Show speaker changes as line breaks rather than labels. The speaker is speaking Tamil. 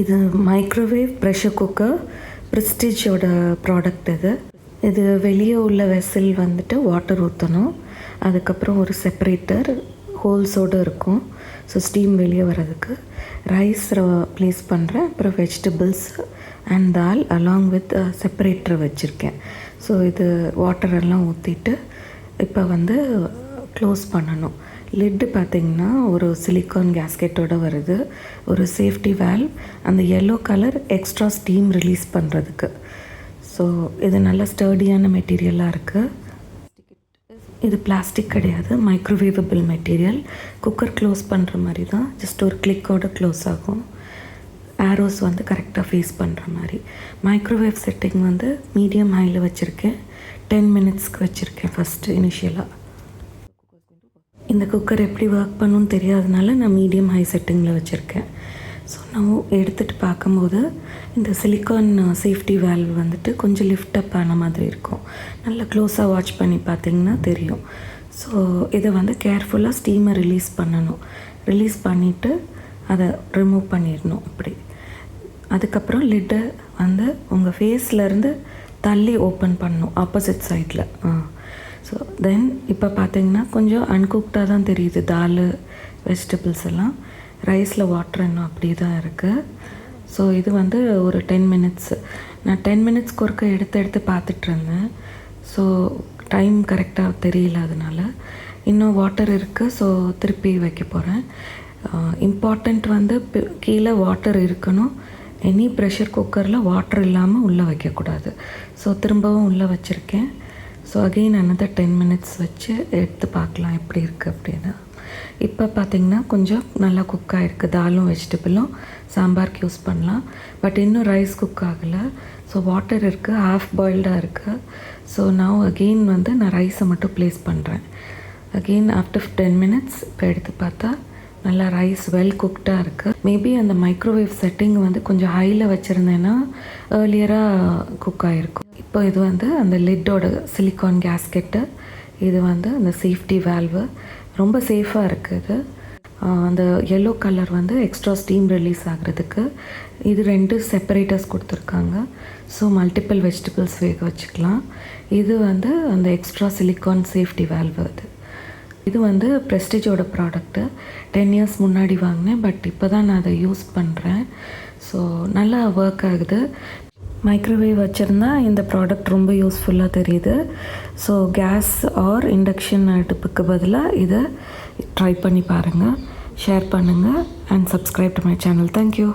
இது மைக்ரோவேவ் ப்ரெஷர் குக்கர் ப்ரெஸ்டீஜோட ப்ராடக்ட் இது வெளியே உள்ள வெசல் வந்துட்டு வாட்டர் ஊற்றணும். அதுக்கப்புறம் ஒரு செப்பரேட்டர் ஹோல்ஸோடு இருக்கும். ஸோ ஸ்டீம் வெளியே வர்றதுக்கு ரைஸ் ப்ளேஸ் பண்ணுறேன். அப்புறம் vegetables and dal along with separator வச்சுருக்கேன். ஸோ இது வாட்டரெல்லாம் ஊற்றிட்டு இப்போ வந்து க்ளோஸ் பண்ணணும். லிட்டு பார்த்திங்கன்னா ஒரு சிலிக்கான் கேஸ்கெட்டோடு வருது. ஒரு சேஃப்டி வேல்வ், அந்த yellow colour extra steam release பண்ணுறதுக்கு. ஸோ இது நல்ல ஸ்டர்டியான மெட்டீரியலாக இருக்குது. இது பிளாஸ்டிக் கிடையாது, மைக்ரோவேவபிள் மெட்டீரியல். குக்கர் க்ளோஸ் பண்ணுற மாதிரி தான், ஜஸ்ட் ஒரு கிளிக்கோடு க்ளோஸ் ஆகும். ஆரோஸ் வந்து கரெக்டாக ஃபேஸ் பண்ணுற மாதிரி. மைக்ரோவேவ் செட்டிங் வந்து மீடியம் ஹையில் வச்சுருக்கேன். 10 மினிட்ஸ்க்கு வச்சுருக்கேன் ஃபஸ்ட்டு இனிஷியலாக. இந்த குக்கர் எப்படி ஒர்க் பண்ணணும்னு தெரியாதனால நான் மீடியம் ஹை செட்டிங்கில் வச்சுருக்கேன். ஸோ நான் எடுத்துகிட்டு பார்க்கும்போது இந்த சிலிக்கான் சேஃப்டி வேல்வ் வந்துட்டு கொஞ்சம் லிஃப்ட் அப் ஆன மாதிரி இருக்கும். நல்லா க்ளோஸாக வாட்ச் பண்ணி பார்த்திங்கன்னா தெரியும். ஸோ இதை வந்து கேர்ஃபுல்லாக ஸ்டீமை ரிலீஸ் பண்ணணும். ரிலீஸ் பண்ணிவிட்டு அதை ரிமூவ் பண்ணிடணும் இப்படி. அதுக்கப்புறம் லிட்டை வந்து உங்கள் ஃபேஸ்லேருந்து தள்ளி ஓப்பன் பண்ணணும் ஆப்போசிட் சைடில். ஸோ தென் இப்போ பார்த்திங்கன்னா கொஞ்சம் அன்குக்டாக தான் தெரியுது தால், வெஜிடபிள்ஸ் எல்லாம். ரைஸில் வாட்டர் இன்னும் அப்படி தான் இருக்குது. ஸோ இது வந்து ஒரு 10 மினிட்ஸ். நான் 10 மினிட்ஸ்க்கு ஒருக்க எடுத்து பார்த்துட்ருந்தேன். ஸோ டைம் கரெக்டாக தெரியல, அதனால் இன்னும் வாட்டர் இருக்குது. ஸோ திருப்பி வைக்க போகிறேன். இம்பார்ட்டண்ட் வந்து கீழே வாட்டர் இருக்கணும். எனி ப்ரெஷர் குக்கரில் வாட்டர் இல்லாமல் உள்ளே வைக்கக்கூடாது. ஸோ திரும்பவும் உள்ளே வச்சுருக்கேன். ஸோ அகெயின் another 10 மினிட்ஸ் வச்சு எடுத்து பார்க்கலாம் எப்படி இருக்குது அப்படின்னு. இப்போ பார்த்திங்கன்னா கொஞ்சம் நல்லா குக் ஆகிருக்கு. தாலும் வெஜிடபிளும் சாம்பாருக்கு யூஸ் பண்ணலாம். பட் இன்னும் ரைஸ் குக் ஆகலை. ஸோ வாட்டர் இருக்குது, ஹாஃப் பாயில்டாக இருக்குது. ஸோ நான் அகெயின் வந்து நான் ரைஸை மட்டும் ப்ளேஸ் பண்ணுறேன். அகெயின் ஆஃப்டர் 10 மினிட்ஸ் இப்போ எடுத்து பார்த்தா நல்லா ரைஸ் வெல் குக்டாக இருக்குது. மேபி அந்த மைக்ரோவேவ் செட்டிங் வந்து கொஞ்சம் ஹையில் வச்சுருந்தேன்னா ஏர்லியராக குக் ஆகிருக்கும். இப்போ இது வந்து அந்த லிட்டோட சிலிக்கான் கேஸ்கெட்டு. இது வந்து அந்த சேஃப்டி வேல்வு ரொம்ப சேஃபாக இருக்குது. அந்த எல்லோ கலர் வந்து எக்ஸ்ட்ரா ஸ்டீம் ரிலீஸ் ஆகிறதுக்கு. இது 2 செப்பரேட்டர்ஸ் கொடுத்துருக்காங்க. ஸோ மல்டிபிள் வெஜிடபிள்ஸ் வேக வச்சுக்கலாம். இது வந்து அந்த எக்ஸ்ட்ரா சிலிக்கான் சேஃப்டி வேல்வு. இது வந்து ப்ரெஸ்டீஜோட ப்ராடக்ட்டு. 10 இயர்ஸ் முன்னாடி வாங்கினேன். பட் இப்போ தான் நான் அதை யூஸ் பண்ணுறேன். ஸோ நல்லா ஒர்க் ஆகுது. மைக்ரோவேவ் வச்சுருந்தா இந்த ப்ராடக்ட் ரொம்ப யூஸ்ஃபுல்லாக தெரியுது. ஸோ கேஸ் ஆர் இண்டக்ஷன் அடுப்புக்கு பதிலாக இதை ட்ரை பண்ணி பாருங்கள். ஷேர் பண்ணுங்கள் and subscribe to my channel. Thank you.